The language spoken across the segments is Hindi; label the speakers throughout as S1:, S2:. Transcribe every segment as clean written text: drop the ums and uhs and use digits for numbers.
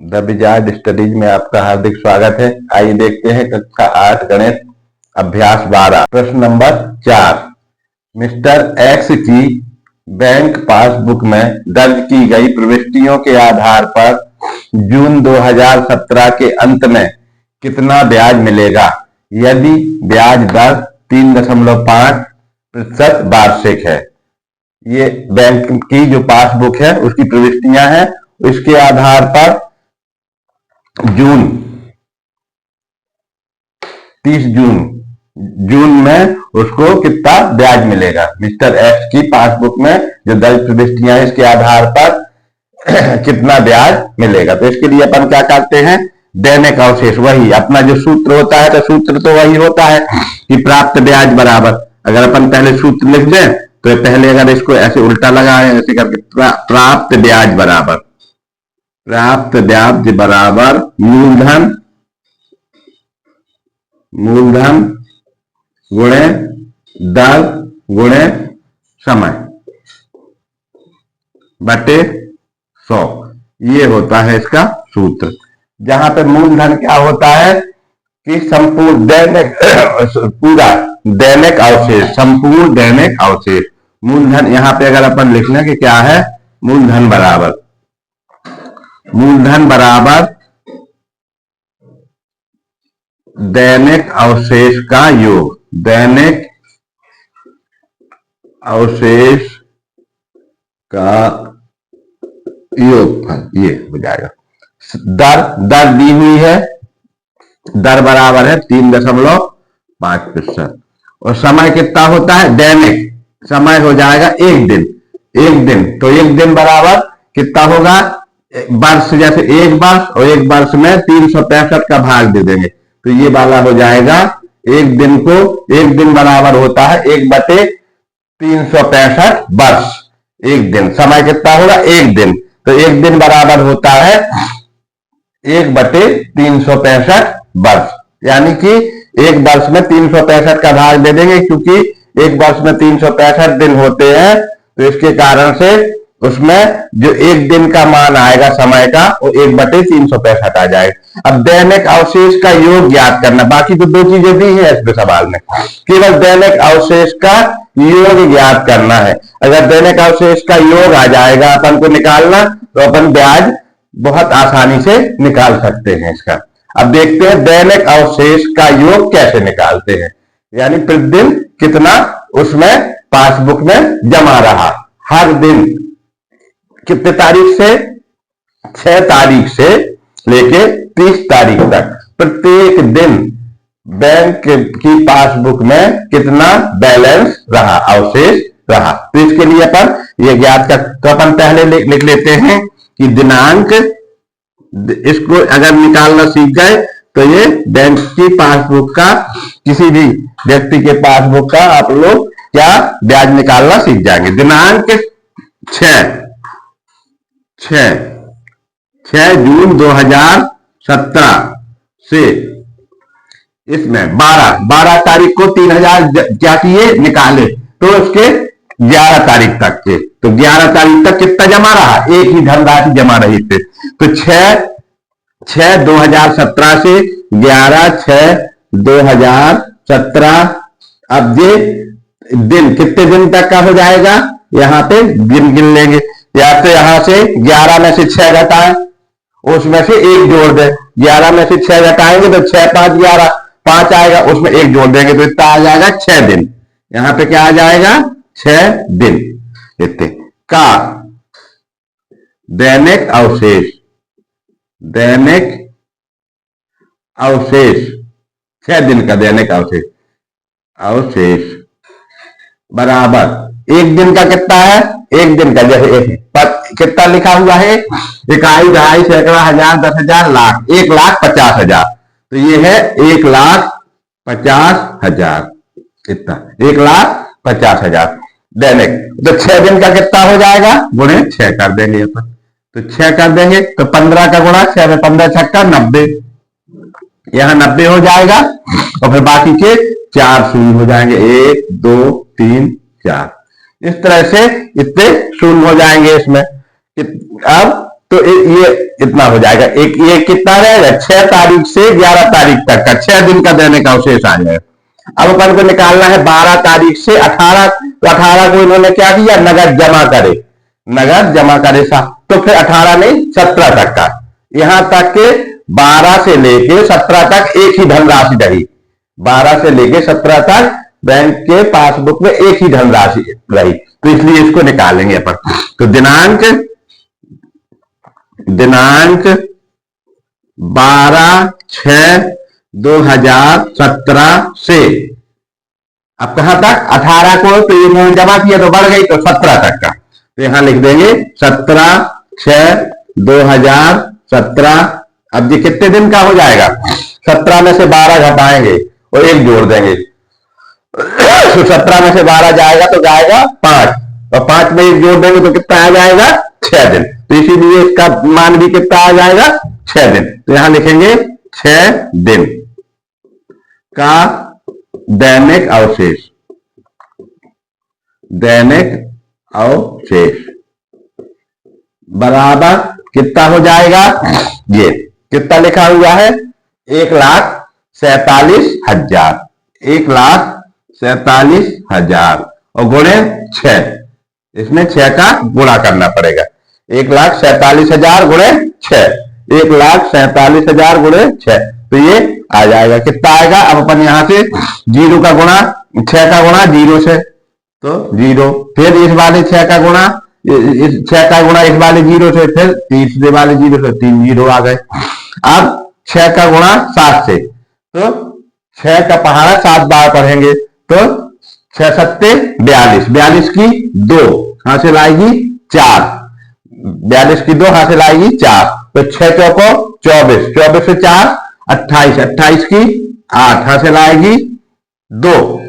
S1: द विजार्ड स्टडीज में आपका हार्दिक स्वागत है। आइए देखते हैं कक्षा 8 गणित अभ्यास 12 प्रश्न नंबर 4। मिस्टर एक्स की बैंक पासबुक में दर्ज की गई प्रविष्टियों के आधार पर जून 2017 के अंत में कितना ब्याज मिलेगा यदि ब्याज दर 3.5% वार्षिक है। ये बैंक की जो पासबुक है उसकी प्रविष्टियां हैं, इसके आधार पर जून 30 जून में उसको कितना ब्याज मिलेगा। मिस्टर एक्स की पासबुक में जो दर्ज प्रविष्टियां हैं इसके आधार पर कितना ब्याज मिलेगा। तो इसके लिए अपन क्या करते हैं, दैनिक अवशेष, वही अपना जो सूत्र होता है, तो सूत्र तो वही होता है कि प्राप्त ब्याज बराबर, अगर अपन पहले सूत्र लिख दें तो पहले अगर इसको ऐसे उल्टा लगाएं ऐसे करके प्राप्त ब्याज बराबर मूलधन गुणे दर गुणे समय बटे 100, ये होता है इसका सूत्र। जहां पे मूलधन क्या होता है कि संपूर्ण दैनिक अवशेष, संपूर्ण दैनिक अवशेष। मूलधन यहां पे अगर अपन लिख लें कि क्या है, मूलधन बराबर दैनिक अवशेष का योग, दैनिक अवशेष का योगफल, ये हो जाएगा। दर दी हुई है, दर बराबर है 3.5%। और समय कितना होता है, दैनिक समय हो जाएगा एक दिन। तो एक दिन बराबर कितना होगा, वर्ष, जैसे एक वर्ष, और एक वर्ष में 365 का भाग दे देंगे तो ये वाला हो जाएगा एक दिन बराबर होता है 1/365 वर्ष। एक दिन समय कितना होगा, एक दिन, तो एक दिन बराबर होता है 1/365 वर्ष। यानी कि एक वर्ष में 365 का भाग दे देंगे, क्योंकि एक वर्ष में 365 दिन होते हैं, तो इसके कारण से उसमें जो एक दिन का मान आएगा समय का वो 1/365 आ जाएगा। अब दैनिक अवशेष का योग ज्ञात करना, बाकी तो दो चीजें दी हैं इसमें सवाल में, केवल दैनिक अवशेष का योग ज्ञात करना है। अगर दैनिक अवशेष का योग आ जाएगा अपन को निकालना, तो अपन ब्याज बहुत आसानी से निकाल सकते हैं इसका। अब देखते हैं दैनिक अवशेष का योग कैसे निकालते हैं, यानी प्रतिदिन कितना उसमें पासबुक में जमा रहा। हर दिन कितने तारीख से, 6 तारीख से लेके 30 तारीख तक प्रत्येक दिन बैंक की पासबुक में कितना बैलेंस रहा, अवशेष रहा। तो इसके लिए अपन ये ज्ञात कर, तो अपन पहले लिख लेते हैं कि दिनांक, इसको अगर निकालना सीख गए तो ये बैंक की पासबुक का, किसी भी व्यक्ति के पासबुक का आप लोग क्या ब्याज निकालना सीख जाएंगे। दिनांक 6 जून 2017 से इसमें 12 तारीख को 3000 क्या किए, निकाले, तो उसके 11 तारीख तक के, तो 11 तारीख तक कितना जमा रहा, एक ही धनराशि जमा रही थी। तो 6/6/2017 से 11/6/2017, अब ये दिन कितने दिन तक का हो जाएगा, यहां पे गिन लेंगे। या तो यहां से 11 में से 6 घटाएं, उसमें से 1 जोड़ दें। 11 में से 6 घटाएंगे तो 6 5 11, 5 आएगा, उसमें 1 जोड़ देंगे तो इतना आ जाएगा 6 दिन। यहां पे क्या आ जाएगा, 6 दिन। इतने का दैनिक अवशेष 6 दिन का दैनिक अवशेष बराबर एक दिन का कितना है, एक दिन का जैसे कितना लिखा हुआ है, इकाई, दहाई, सैकड़ा, हजार, 10,000, लाख, 1,50,000। तो ये है 1,50,000, इतना 1,50,000 दैनिक। तो 6 दिन का कितना हो जाएगा, गुणे 6 कर देंगे अपन, तो 6 कर देंगे तो 15 का गुणा 6 में 15 छक्का 90, यहां 90 हो जाएगा। और फिर बाकी के 4 शून्य हो जाएंगे, 1 2 3 4, इस तरह से इतने शून्य हो जाएंगे इसमें। अब तो ये इतना हो जाएगा। एक ये कितना रहेगा 6 तारीख से 11 तारीख तक का 6 दिन का दैनिक अवशेष आ जाएगा। अब अपन को निकालना है 12 तारीख से 18, तो 18 को इन्होंने क्या किया, नगद जमा करे, नगद जमा करे तो फिर 18 नहीं 17 तक का, यहां तक के 12 से लेके 17 तक एक ही धनराशि रही, 12 से लेके 17 तक बैंक के पासबुक में एक ही धनराशि रही, तो इसलिए इसको निकालेंगे अपन। तो दिनांक 12/6/2017 से अब कहां तक 18 को तो इन्होंने जमा किया तो बढ़ गई, तो 17 तक का, तो यहां लिख देंगे 17/6/2017। अब ये कितने दिन का हो जाएगा, 17 में से 12 घटाएंगे और एक जोड़ देंगे, तो 17 में से 12 जाएगा तो जाएगा 5, और 5 में एक जोड़ देंगे तो कितना आ जाएगा 6 दिन, तो इसीलिए इसका मान भी कितना आ जाएगा 6 दिन। तो यहां लिखेंगे 6 दिन का दैनिक अवशेष, दैनिक अवशेष बराबर कितना हो जाएगा, ये कितना लिखा हुआ है 1,47,000, 1,47,000 और गुणे 6, इसमें 6 का गुणा करना पड़ेगा, 1,47,000 गुणे 6, 1,47,000 गुणे 6, तो ये आ जाएगा कितना आएगा। अब अपन यहां से 0 का गुणा 6 का गुणा 0 से तो 0, फिर इस वाले 6 का गुणा इस 6 का गुणा इस वाले 0 से, फिर तीसरे वाले 0 से 3 0 आ गए। अब 6 का गुणा 7 से, तो 6 का पहाड़ा 7 बार पढ़ेंगे, तो 6 सत्ते 42, 42 की 2 हासिल आएगी 4, 42 की 2 हासिल आएगी 4, तो 6 चौको 24, 24 से 4 28, 28 की 8 हासिल आएगी 2,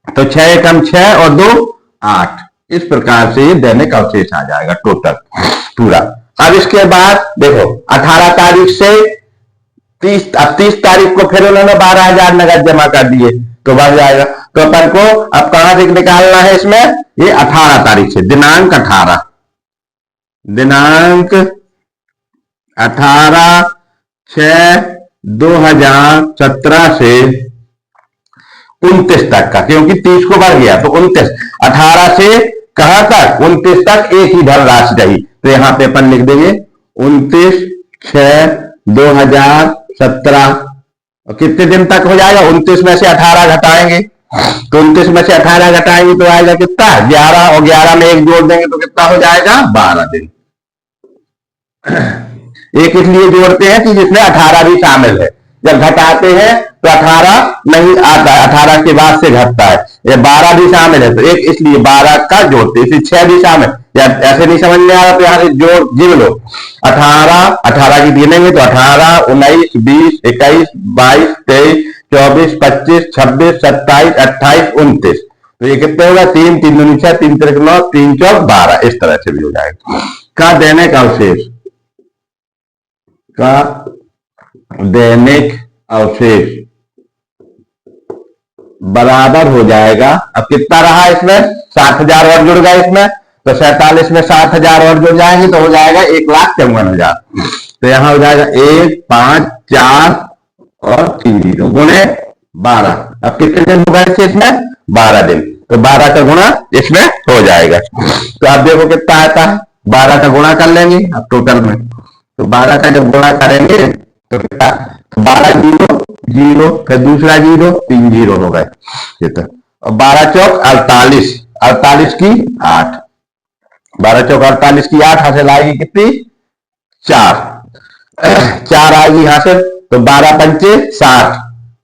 S1: तो 6 एकम 6 और 2 8, इस प्रकार से ये दैनिक अवशेष आ जाएगा टोटल पूरा। अब इसके बाद देखो 18 तारीख से 30 तारीख को फिर उन्होंने 12,000 नगद जमा कर दिए, तो बढ़ जाएगा, तो अपन को अब कहां से निकालना है इसमें, ये 18 तारीख से, दिनांक 18/6/2017 से 29 तक का, क्योंकि 30 को बढ़ गया तो 29, 18 से कहां तक 29 तक एक ही धनराशि रही, तो यहां पे अपन लिख देंगे 29/6/2017, और कितने दिन तक हो जाएगा, 29 में से 18 घटाएंगे, तो 29 में से 18 घटाएंगे तो आएगा कितना 11, और 11 में एक जोड़ देंगे तो कितना हो जाएगा 12 दिन। एक इसलिए जोड़ते हैं कि जिसमें 18 भी शामिल है, जब घटाते हैं तो 18 नहीं आता, 18 के बाद से घटता है, ये 12 भी शामिल है, तो एक इसलिए 12 का जोड़ते, इसी 6 भी शामिल, या ऐसे नहीं समझ में आ रहा तो यहाँ से जोड़ गिन लो, 18 की गिनेंगे तो 18 19 20 21 22 23 24 25 26 27 28 29, तो ये कितने होगा 3 3 दूनी 6 3 3 9 3 4 12, इस तरह से भी हो जाएगा। का दैनिक अवशेष, का दैनिक अवशेष बराबर हो जाएगा, अब कितना रहा इसमें 60,000 और जुड़ गए इसमें, तो 47 में 60,000 और जुड़ जाएंगे तो हो जाएगा 1,54,000, तो यहां हो जाएगा 1 5 4 और 3 0 गुणे 12, अब कितने दिन हो गए इसमें 12 दिन, तो 12 का गुणा इसमें हो जाएगा, तो आप देखो कितना आता है, 12 का गुणा कर लेंगे अब टोटल में, तो 12 का जब गुणा करेंगे तो कितना 12 0 0, फिर दूसरा 0 3 0 हो गए, और 12 चौक 48, 48 की 8, 12 चौक 48 की 8 हासिल आएगी कितनी 4 आएगी हासिल, तो 12 पंचे 60,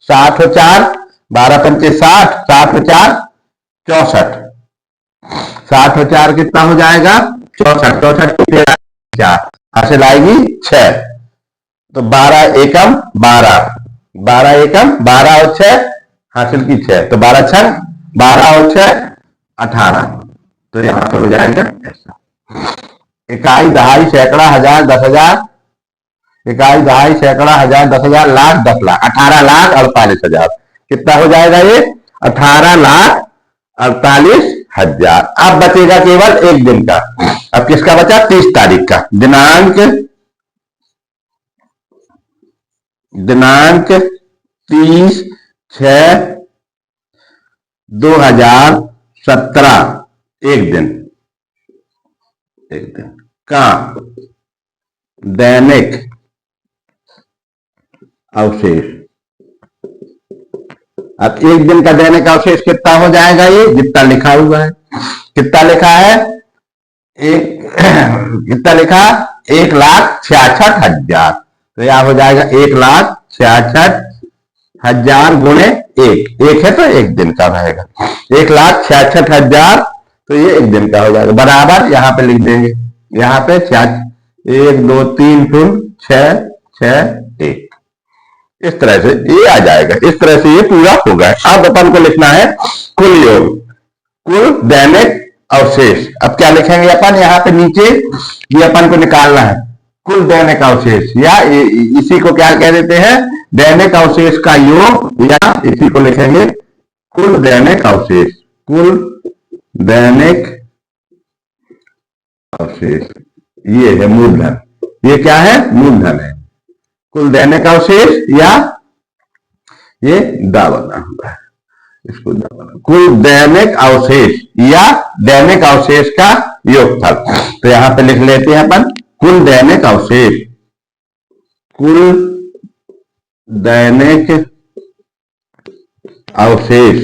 S1: 60 हो 4, 12 पंचे 60, 60 हो 4 64, 60 हो 4 कितना हो जाएगा 64, 64 4 हासिल आएगी 6, तो 12 एकम 12, 12 एकम 12 और 6 हासिल की 6, तो 12 6 12 और 6 18, तो यहां पर हो जाएगा ऐसा, इकाई दहाई सैकड़ा हजार 10,000, इकाई दहाई सैकड़ा हजार 10,000 लाख 10 लाख 18,48,000, कितना हो जाएगा ये 18,48,000 हजार। अब बचेगा केवल एक दिन का। अब किसका बचा? 30 तारीख का। दिनांक 30/6/2017, एक दिन का दैनिक अवशेष। अब एक दिन का दैनिक अवशेष कितना हो जाएगा? ये जितना लिखा हुआ है। कितना लिखा है? कितना लिखा? 1,66,000। तो यह हो जाएगा 1,66,000 गुणे एक है तो एक दिन का रहेगा। 1,66,000, तो ये एक दिन का हो जाएगा। बराबर यहां पे लिख देंगे, यहां पे 1 2 3 6 6 1, इस तरह से ये आ जाएगा। इस तरह से ये पूरा होगा। अब अपन को लिखना है कुल योग, कुल दैनिक अवशेष। अब क्या लिखेंगे अपन? यहाँ पे नीचे ये अपन को निकालना है कुल दैनिक अवशेष, या इसी को क्या कह देते हैं? दैनिक अवशेष का योग, या इसी को लिखेंगे कुल दैनिक अवशेष। कुल दैनिक अवशेष ये है मूलधन। ये क्या है? मूलधन है। कुल दैनिक अवशेष, या ये दावना होगा, इसको दावना। कुल दैनिक अवशेष या दैनिक अवशेष का योगफल। तो यहां पे लिख लेते हैं अपन कुल दैनिक अवशेष। कुल दैनिक अवशेष,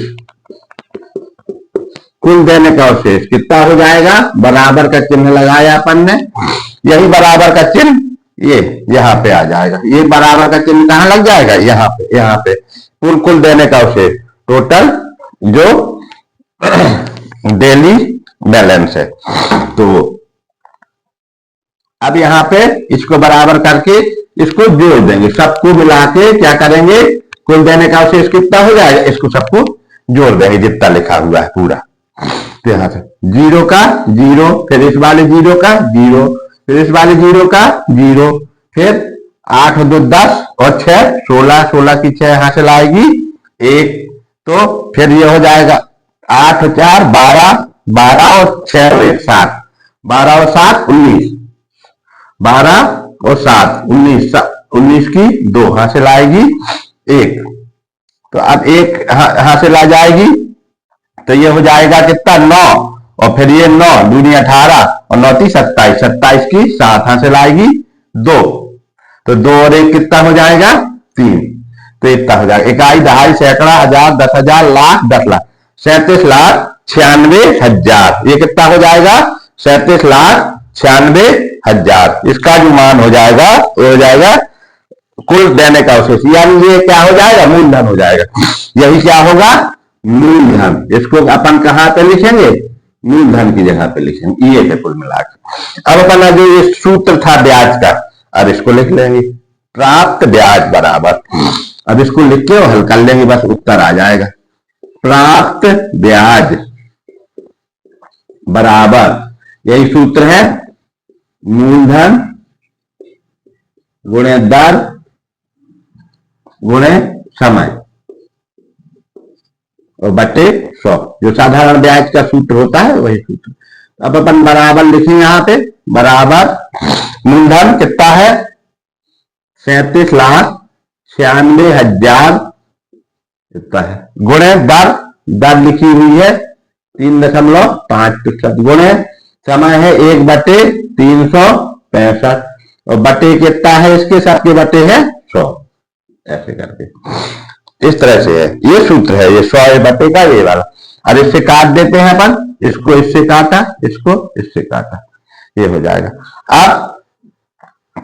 S1: कुल दैनिक अवशेष कितना हो जाएगा? बराबर का चिन्ह लगाया अपन ने, यही बराबर का चिन्ह ये यहां पे आ जाएगा। ये बराबर का चिन्ह कहां लग जाएगा? यहां पे। यहां पे कुल दैनिक अवशेष, टोटल जो डेली बैलेंस है। तो अब यहां पे इसको बराबर करके इसको जोड़ देंगे, सबको मिला के क्या करेंगे? कुल दैनिक अवशेष कितना हो जाएगा? इसको सबको जोड़ देंगे जितना लिखा हुआ है पूरा। तो यहां से 0 का 0, फिर इस वाले 0 का 0, फिर इस वाले 0 का 0, फिर 8 और 2 10 और 6 16, 16 की 6 यहां से लाएगी 1, तो फिर ये हो जाएगा 8 और 4 12, 12 और 6 और 1 7, 12 और 7 19, 12 और 7 19, 19 की 2 हासिल आएगी 1, तो अब 1 हासिल आ जाएगी, तो ये हो जाएगा कितना? 9, और फिर ये 9 दूनी 18 और 9 × 27, 27 की 7 हासिल आएगी 2, तो 2 और 1 कितना हो जाएगा? 3, तो इतना हो जाएगा। इकाई, दहाई, सैकड़ा, हजार, 10,000, लाख, 10 लाख, 37,96,000। ये कितना हो जाएगा? 37,96,000। इसका जो मान हो जाएगा वो हो जाएगा कुल दैनिक अवशेष, यानी ये क्या हो जाएगा? मूलधन हो जाएगा। यही क्या होगा? मूलधन। इसको अपन कहां पे लिखेंगे? मूलधन की जगह पे लिखेंगे। ये है कुल मिलाकर। अब अपना जो ये सूत्र था ब्याज का, अब इसको लिख लेंगे, प्राप्त ब्याज बराबर, अब इसको लिख के हल कर लेंगे, बस उत्तर आ जाएगा। प्राप्त ब्याज बराबर, यही सूत्र है, मूलधन गुणे दर गुणे समय और बटे 100, जो साधारण ब्याज का सूत्र होता है वही सूत्र। अब अपन बराबर लिखेंगे यहां पे, बराबर मूलधन कितना है? 37,96,000 कितना है, गुणे दर, दर लिखी हुई है 3.5%, गुणे समय है 1/365, और बटे कितना है? इसके सबके बटे है 100, ऐसे करके इस तरह से है। ये सूत्र है, ये 100 बटे का ये वाला। अब इससे काट देते हैं अपन, इसको इससे काटा, इसको इससे काटा, ये हो जाएगा। अब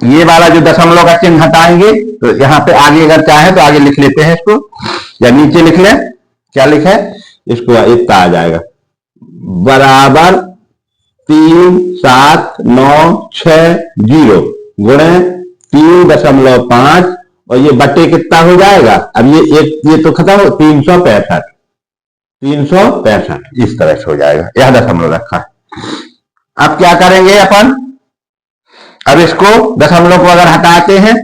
S1: ये वाला जो दशमलव का चिन्ह हटाएंगे, तो यहाँ पे आगे अगर चाहे तो आगे लिख लेते हैं इसको, या नीचे लिख लें, क्या लिखे? इसको इतना आ जाएगा, बराबर 37,960 गुणे 3.5, और ये बटे कितना हो जाएगा? अब ये तो खत्म हो, 365, इस तरह से हो जाएगा। यह दशमलव रखा है। अब क्या करेंगे अपन? अब इसको दशमलव को अगर हटाते हैं,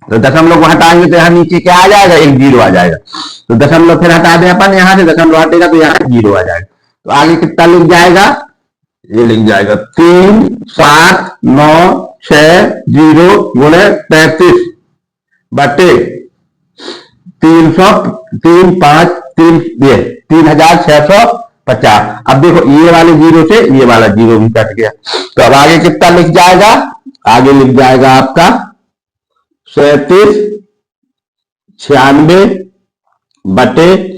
S1: तो दशमलव को हटाएंगे तो यहां नीचे क्या आ जाएगा? 1 0 आ जाएगा। तो दशमलव फिर हटा दें अपन, यहां से दशमलव हटेगा तो यहां 0 आ जाएगा। तो आगे कितना लिख जाएगा, ये लिख जाएगा 3790 गुणे 35 बटे 3650। अब देखो ये वाले जीरो से ये वाला जीरो भी कट गया, तो अब आगे कितना लिख जाएगा, आगे लिख जाएगा आपका 3796 बटे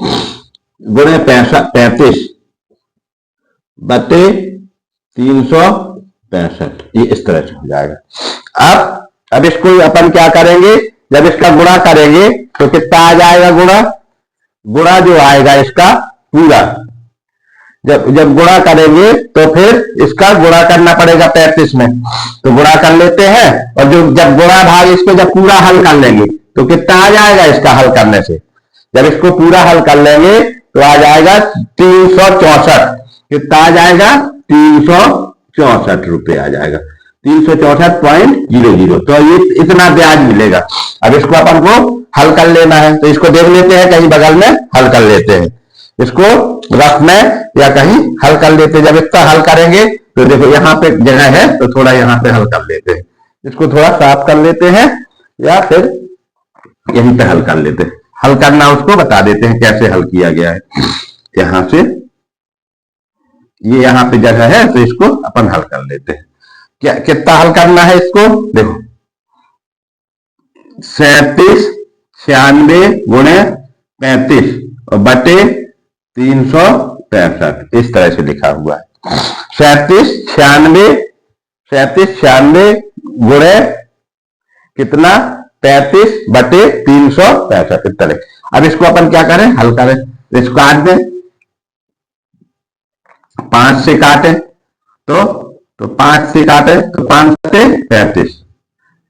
S1: गुणे 35 बटे 365, ये इस तरह से हो जाएगा। अब इसको अपन क्या करेंगे, जब इसका गुणा करेंगे तो कितना आ जाएगा, गुणा जो आएगा इसका पूरा, जब गुणा करेंगे तो फिर इसका गुणा करना पड़ेगा 35 में, तो गुणा कर लेते हैं, और जब गुणा भाग इसको जब पूरा हल कर लेंगे तो कितना आ जाएगा इसका हल करने से, जब इसको पूरा हल कर लेंगे तो आ जाएगा 364, कितना आ जाएगा 364 रुपए आ जाएगा, 364.00। तो ये इतना ब्याज मिलेगा। अब इसको अपन को हल कर लेना है, तो इसको देख लेते हैं कहीं बगल में हल कर लेते हैं, इसको रफ में या कहीं हल कर लेते हैं। जब इतना हल करेंगे तो देखो यहाँ पे जगह है, तो थोड़ा यहाँ पे हल कर लेते हैं, इसको थोड़ा साफ कर लेते हैं या फिर यहीं पे हल कर लेते हैं। हल करना उसको बता देते हैं कैसे हल किया गया है। यहां से ये यहाँ पे जगह है, तो इसको अपन हल कर लेते हैं। क्या कितना हल करना है इसको, देखो 3796 गुणे 35 और बटे 365, इस तरह से लिखा हुआ है। 3796 गुणे कितना 35 बटे 365 इस तरह। अब इसको अपन क्या करें, हल करें, इसको काट दें, 5 से काटे तो 5 से काटे तो 5 सते 35,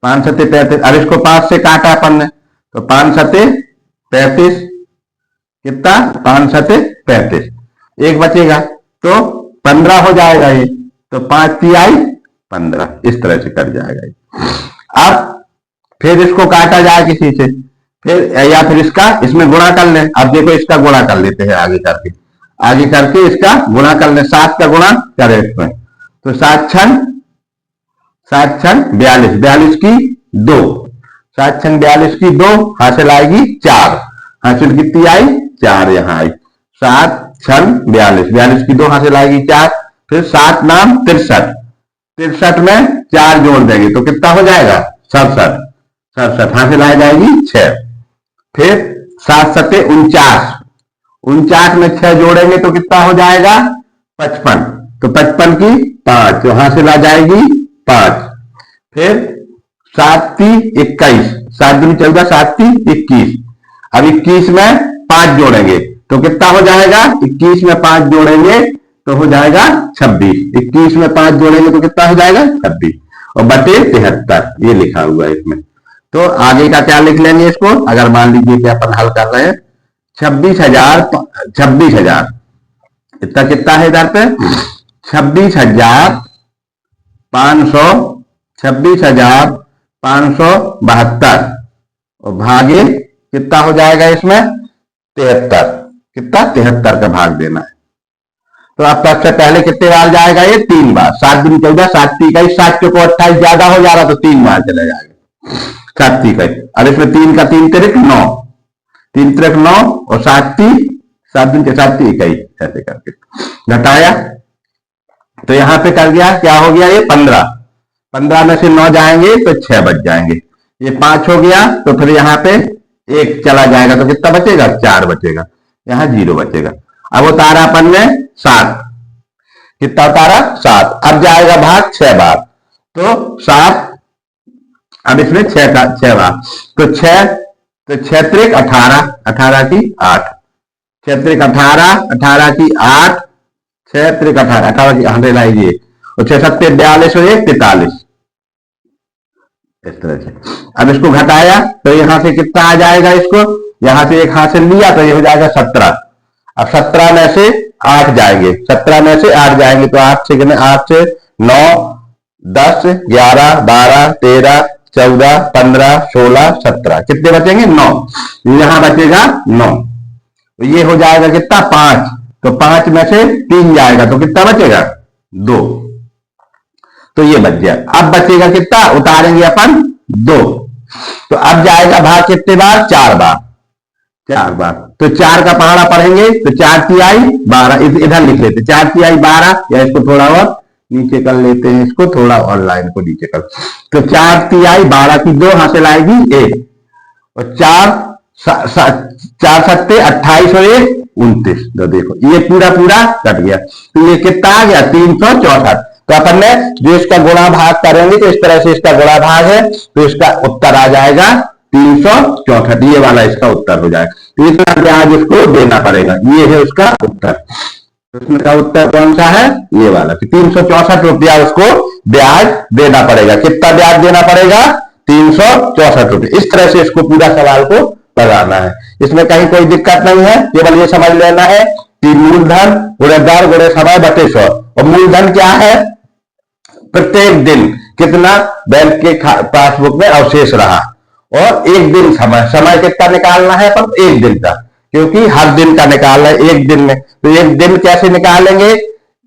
S1: 5 सते 35। अब इसको 5 से काटा अपन ने तो 5 सते 35, कितना 5 सते 35, एक बचेगा तो 15 हो जाएगा ये, तो 5 तिहाई 15, इस तरह से कट जाएगा। अब फिर इसको काटा जाए किसी से, फिर या फिर इसमें गुणा कर ले। अब देखो इसका गुणा कर लेते हैं, आगे करके इसका गुणा कर ले, 7 का गुणा करें इसमें, तो 7 छन 42, 42 की 2, 7 छन 42 की 2 हासिल आएगी 4, हासिल कितनी आई 4 यहाँ आई, 7 छन 42, 42 की 2 हासिल आएगी 4, फिर 7 नाम 63, 63 में 4 जोड़ देंगे तो कितना हो जाएगा 67, हासिल आ जाएगी 6, फिर 7 सते 49, 49 में 6 जोड़ेंगे तो कितना हो जाएगा 55, तो 55 की 5 तो हासिल आ जाएगी 5, फिर 7 × 21, 7 दूनी 14, 7 × 21। अब 21 में 5 जोड़ेंगे तो कितना हो जाएगा, 21 में 5 जोड़ेंगे तो हो जाएगा 26, 21 में 5 जोड़ेंगे तो कितना हो जाएगा 26 और बटे 73, ये लिखा हुआ है इसमें। तो आगे का क्या लिख लेंगे इसको, अगर मान लीजिए कि अपन हल कर रहे हैं 26,000 इतना कितना है इधर पे 26,572 और भागे कितना हो जाएगा इसमें 73, कितना 73 का भाग देना है। तो आपका सबसे पहले कितने बार जाएगा ये 3 बार, 7 दूनी 14, 7 × 21, 7 को 28 ज्यादा हो जा रहा तो 3 बार चला जाएगा 7 × 21। अब इसमें 3 का 3 तिरिक 9, 3 तिरिक 9 और 7 × 7 × 21 ऐसे करके घटाया तो यहां पे कर गया, क्या हो गया ये 15, 15 में से 9 जाएंगे तो 6 बच जाएंगे, ये 5 हो गया तो फिर यहाँ पे 1 चला जाएगा तो कितना बचेगा 4 बचेगा, यहाँ 0 बचेगा। अब उतारा अपन ने 7, कितना उतारा 7, अब जाएगा भाग 6 बार तो 7, अब इसमें 6 बार तो 6 तिरिक 18, 18 की 8, 6 तिरिक 18, 18 की 8, 6 तिरिक 18, 18 की 100 लाइए और 6 सत्ते 42 और 1 43, इस तरह से। अब इसको घटाया तो यहां से कितना आ जाएगा, इसको यहां से 1 हासिल लिया तो ये हो जाएगा 17। अब 17 में से 8 जाएंगे, 17 में से 8 जाएंगे तो 8 से 9, 10, 11, 12, 13, 14, 15, 16, 17 कितने बचेंगे 9, यहां बचेगा 9, तो ये हो जाएगा कितना 5, तो 5 में से 3 जाएगा तो कितना बचेगा? 2। तो ये बच गया। अब बचेगा कितना? उतारेंगे अपन 2। तो अब जाएगा भाग कितने बार? 4 बार। 4 बार। तो 4 का पहाड़ा पढ़ेंगे तो 4 तिहाई 12, इधर लिख लेते 4 तिहाई 12, या इसको थोड़ा और नीचे कर लेते हैं, इसको थोड़ा और लाइन को नीचे कर। तो 4 तिहाई 12 की 2 हासिल आएगी 1, और 4 सत्ते 28 और 1 29। तो देखो ये पूरा पूरा कट गया। तो ये कितना आ गया? 364। तो अपन ने जो इसका गुणा भाग करेंगे तो इस तरह से इसका गुणा भाग है, तो इसका उत्तर आ जाएगा 364। ये वाला इसका उत्तर हो जाएगा। तो इतना ब्याज इसको देना पड़ेगा, ये है उसका उत्तर। इसमें का उत्तर कौन सा है? ये वाला। 364 रुपया उसको ब्याज देना पड़ेगा। कितना ब्याज देना पड़ेगा? 364 रुपये। इस तरह से इसको पूरा सवाल को लगाना है। इसमें कहीं कोई दिक्कत नहीं है, केवल ये समझ लेना है कि मूलधन गुणे दर गुणे समय बटे 100। और मूलधन क्या है? प्रत्येक दिन कितना बैंक के पासबुक में अवशेष रहा, और एक दिन समय, समय कितना निकालना है अपन? 1 दिन का, क्योंकि हर दिन का निकालना है 1 दिन में। तो 1 दिन कैसे निकालेंगे?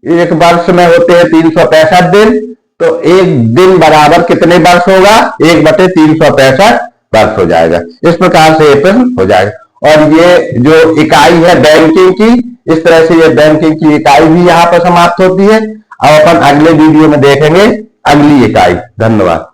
S1: एक वर्ष में होते हैं 365 दिन, तो 1 दिन बराबर कितने वर्ष होगा? 1/365 वर्ष हो जाएगा। इस प्रकार से ये प्रश्न हो जाएगा। और ये जो इकाई है बैंकिंग की, इस तरह से ये बैंकिंग की इकाई भी यहाँ पर समाप्त होती है। अब अपन अगले वीडियो में देखेंगे अगली इकाई। धन्यवाद।